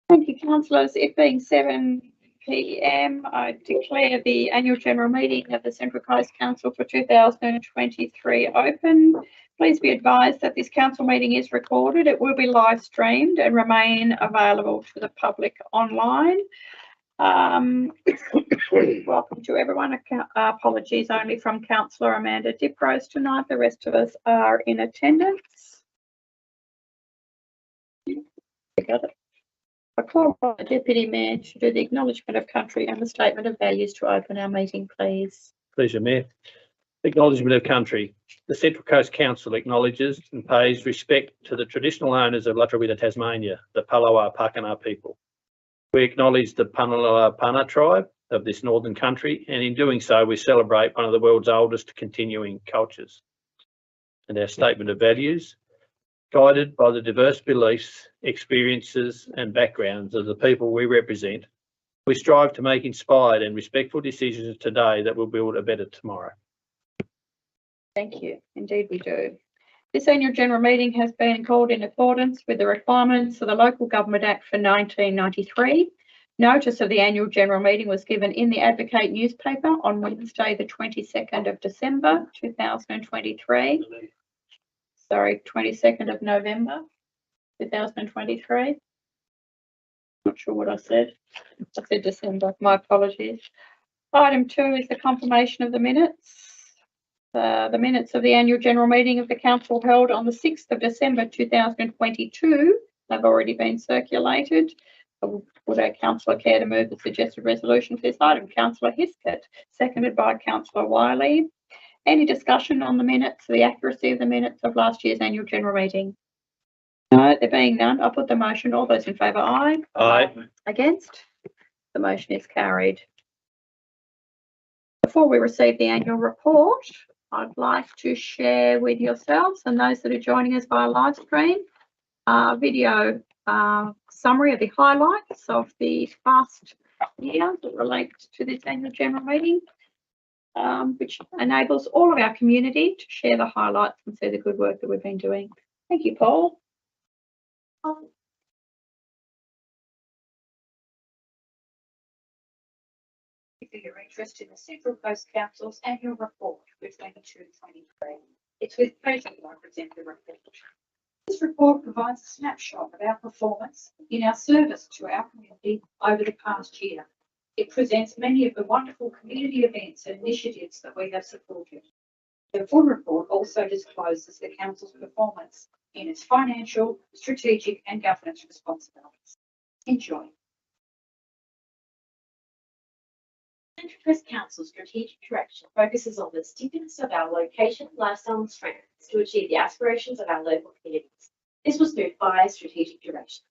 Thank you, councillors. It being 7 p.m, I declare the annual general meeting of the Central Coast Council for 2023 open. Please be advised that this council meeting is recorded. It will be live streamed and remain available to the public online. Welcome to everyone. Apologies only from Councillor Amanda Diprose tonight. The rest of us are in attendance. Got it. I call on the Deputy Mayor to do the acknowledgement of country and the statement of values to open our meeting, please. Pleasure, Mayor. Acknowledgement of country. The Central Coast Council acknowledges and pays respect to the traditional owners of Latrawhita, Tasmania, the Palawa Pakana people. We acknowledge the Punala Pana tribe of this northern country, and in doing so, we celebrate one of the world's oldest continuing cultures. And our statement of values, guided by the diverse beliefs, experiences and backgrounds of the people we represent, we strive to make inspired and respectful decisions today that will build a better tomorrow. Thank you. Indeed we do. This annual general meeting has been called in accordance with the requirements of the Local Government Act for 1993. Notice of the annual general meeting was given in the Advocate newspaper on Wednesday, the 22nd of December 2023. Sorry, 22nd of November 2023. Not sure what I said. I said December. My apologies. Item 2 is the confirmation of the minutes. The minutes of the annual general meeting of the council held on the 6th of December 2022 have already been circulated. Would our councillor care to move the suggested resolution for this item? Councillor Hiscott, seconded by Councillor Wiley. Any discussion on the minutes, the accuracy of the minutes of last year's annual general meeting? No, there being none, I'll put the motion. All those in favour, aye. Aye. Against? The motion is carried. Before we receive the annual report, I'd like to share with yourselves and those that are joining us via live stream a video summary of the highlights of the past year that relates to this annual general meeting, which enables all of our community to share the highlights and see the good work that we've been doing. Thank you, Paul. For your interest in the Central Coast Council's annual report for 2022-23. It's with pleasure that I present the report. This report provides a snapshot of our performance in our service to our community over the past year. It presents many of the wonderful community events and initiatives that we have supported. The full report also discloses the Council's performance in its financial, strategic and governance responsibilities. Enjoy. Central Coast Council's strategic direction focuses on the stickiness of our location, lifestyle and strengths to achieve the aspirations of our local communities. This was through 5 strategic directions.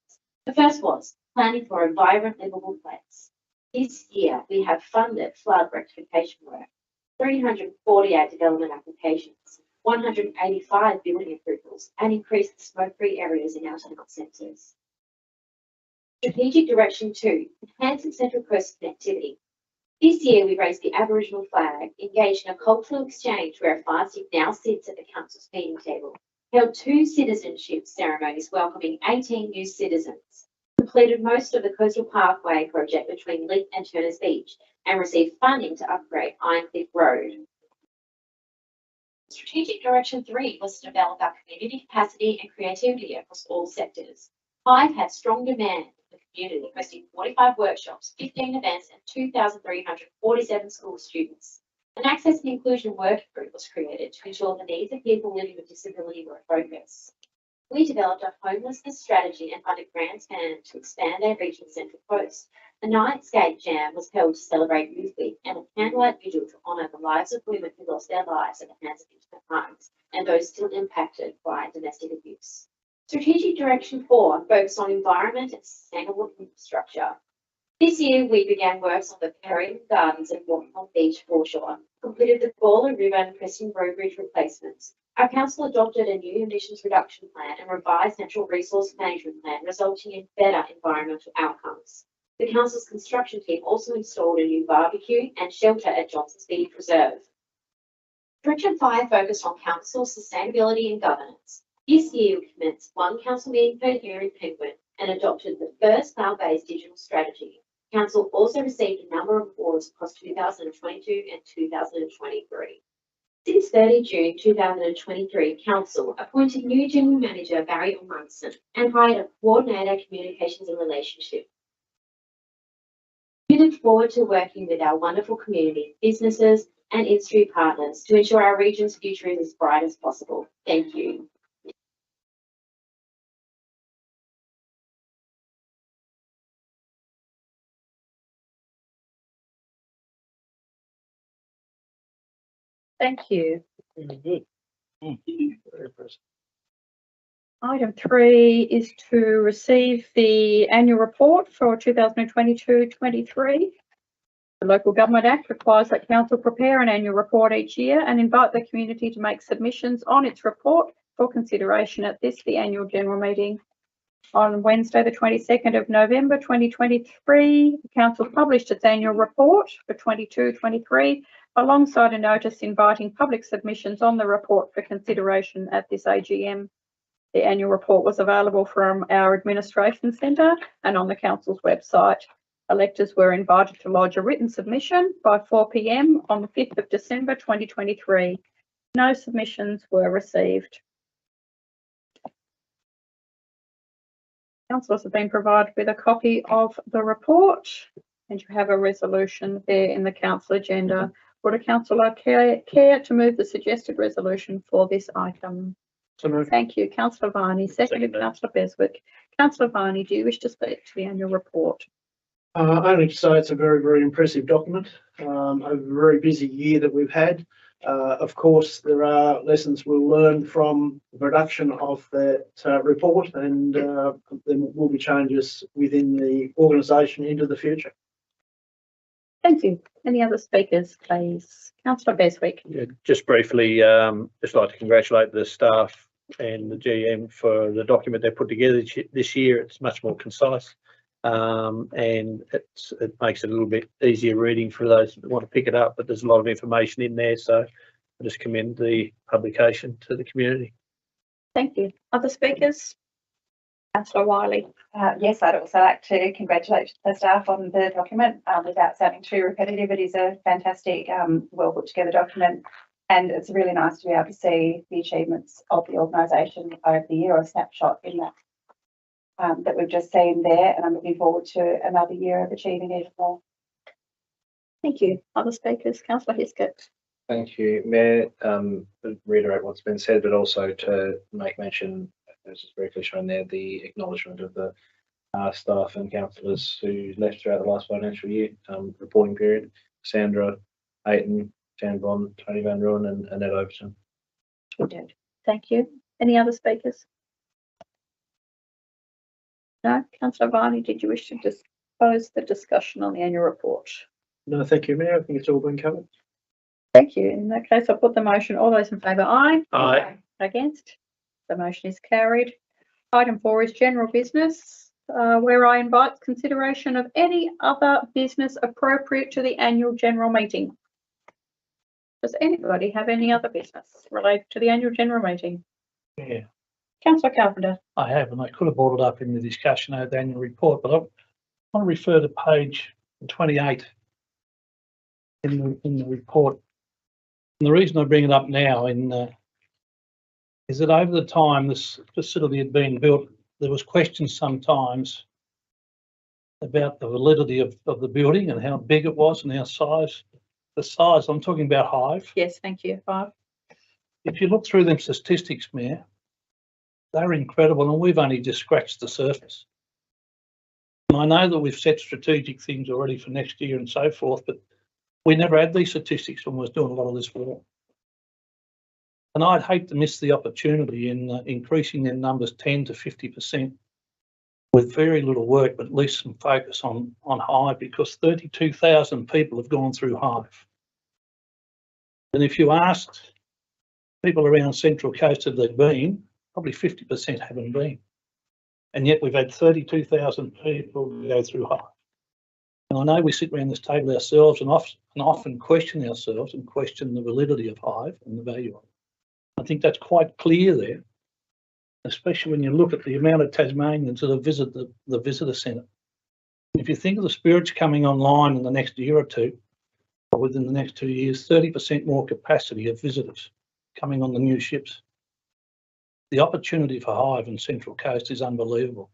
The first was planning for a vibrant, livable place. This year, we have funded flood rectification work, 348 development applications, 185 building approvals, and increased the smoke-free areas in our town centres. Strategic Direction 2, enhancing Central Coast connectivity. This year, we raised the Aboriginal flag, engaged in a cultural exchange where a fire stick now sits at the council's meeting table, held 2 citizenship ceremonies welcoming 18 new citizens, completed most of the Coastal Parkway project between Leith and Turners Beach, and received funding to upgrade Ironcliff Road. Strategic Direction 3 was to develop our community capacity and creativity across all sectors. 5 had strong demand for the community, hosting 45 workshops, 15 events, and 2,347 school students. An Access and Inclusion Working Group was created to ensure the needs of people living with disability were a focus. We developed a homelessness strategy and funded grants to expand our reach in the Central Coast. A Nightscape Jam was held to celebrate Youth Week and a candlelight vigil to honour the lives of women who lost their lives at the hands of intimate partners and those still impacted by domestic abuse. Strategic Direction 4 focused on environment and sustainable infrastructure. This year, we began works on the Perry Gardens and Wartnall Beach foreshore, completed the Gawler River and Preston Road Bridge replacements. Our council adopted a new emissions reduction plan and revised natural resource management plan, resulting in better environmental outcomes. The council's construction team also installed a new barbecue and shelter at Johnson's Beach Preserve. Direction 5 focused on council sustainability and governance. This year, we commenced one council meeting per year in Penguin and adopted the first cloud-based digital strategy. Council also received a number of awards across 2022 and 2023. Since 30 June 2023, Council appointed new General Manager Barry Munson and hired a Coordinator Communications and Relationship. We look forward to working with our wonderful community, businesses and industry partners to ensure our region's future is as bright as possible. Thank you. Thank you. Very good. Very impressive. Item 3 is to receive the annual report for 2022-23. The Local Government Act requires that council prepare an annual report each year and invite the community to make submissions on its report for consideration at the annual general meeting. On Wednesday, the 22nd of November 2023, the council published its annual report for 22-23 alongside a notice inviting public submissions on the report for consideration at this AGM. The annual report was available from our administration centre and on the council's website. Electors were invited to lodge a written submission by 4 p.m. on the 5th of December 2023. No submissions were received. Councillors have been provided with a copy of the report and you have a resolution there in the council agenda. Would a councillor care to move the suggested resolution for this item? So moved. Thank you. Councillor Varney, seconded Seconded. Councillor Beswick. Councillor Varney, do you wish to speak to the annual report? Only to say it's a very, very impressive document. A very busy year that we've had. Of course, there are lessons we'll learn from the production of that report, and there will be changes within the organisation into the future. Thank you. Any other speakers, please? Councillor Beswick. Yeah, just briefly, just like to congratulate the staff and the GM for the document they put together this year. It's much more concise, and it makes it a little bit easier reading for those that want to pick it up, but there's a lot of information in there, so I just commend the publication to the community. Thank you. Other speakers? Councillor Wiley. Yes, I'd also like to congratulate the staff on the document. Without sounding too repetitive, it is a fantastic, well put together document, and it's really nice to be able to see the achievements of the organisation over the year, or a snapshot in that that we've just seen there, and I'm looking forward to another year of achieving even more. Thank you. Other speakers? Councillor Hiskett. Thank you, Mayor. Reiterate what's been said, but also to make mention, as is briefly shown there, the acknowledgement of the staff and councillors who left throughout the last financial year reporting period. Sandra Ayton, Jan Bond, Tony Van Rooyen and Annette Overton. Thank you. Any other speakers? No? Councillor Varney, did you wish to close the discussion on the annual report? No, thank you, Mayor. I think it's all been covered. Thank you. In that case, I'll put the motion. All those in favour, aye. Aye. Against? The motion is carried. Item 4 is general business, where I invite consideration of any other business appropriate to the annual general meeting. Does anybody have any other business related to the annual general meeting? Yeah, Councillor Carpenter. I have, and I could have brought it up in the discussion of the annual report, but I want to refer to page 28 in the report. And the reason I bring it up now is that over the time this facility had been built, there was questions sometimes about the validity of the building and how big it was and how the size, I'm talking about Hive. Yes, thank you. 5. If you look through them statistics, Mayor, they're incredible, and we've only just scratched the surface. And I know that we've set strategic things already for next year and so forth, but we never had these statistics when we was doing a lot of this work. And I'd hate to miss the opportunity in increasing their numbers 10 to 50% with very little work, but at least some focus on Hive, because 32,000 people have gone through Hive. And if you asked people around Central Coast have they been, probably 50% haven't been. And yet we've had 32,000 people go through Hive. And I know we sit around this table ourselves and often question ourselves and question the validity of Hive and the value of it. I think that's quite clear there. especially when you look at the amount of Tasmanians that have visited the visitor centre. If you think of the spirits coming online in the next year or two, or within the next 2 years, 30% more capacity of visitors coming on the new ships. The opportunity for Hive and Central Coast is unbelievable.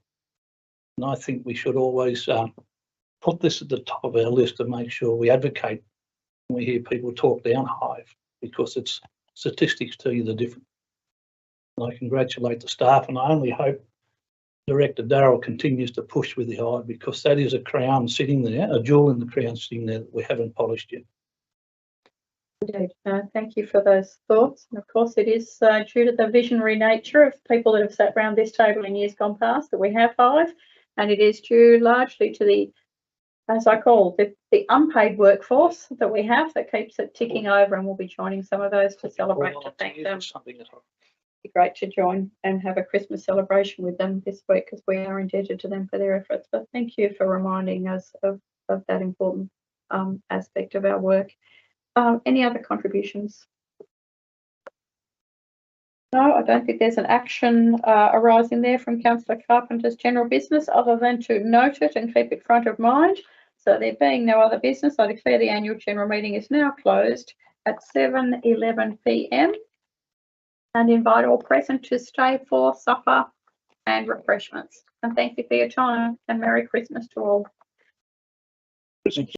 And I think we should always put this at the top of our list to make sure we advocate when we hear people talk down Hive, because it's statistics tell you the difference. And I congratulate the staff, and I only hope Director Darrell continues to push with the Hive, because that is a crown sitting there, a jewel in the crown sitting there that we haven't polished yet. Indeed. Thank you for those thoughts. And of course, it is due to the visionary nature of people that have sat around this table in years gone past that we have Hive, and it is due largely to the, as I call the unpaid workforce that we have that keeps it ticking over, and we'll be joining some of those to celebrate, to thank them. Be great to join and have a Christmas celebration with them this week, because we are indebted to them for their efforts. But thank you for reminding us of that important aspect of our work. Any other contributions? No, I don't think there's an action arising there from Councillor Carpenter's general business, other than to note it and keep it front of mind. So there being no other business, I declare the annual general meeting is now closed at 7:11 p.m. and invite all present to stay for supper and refreshments. And thank you for your time, and Merry Christmas to all.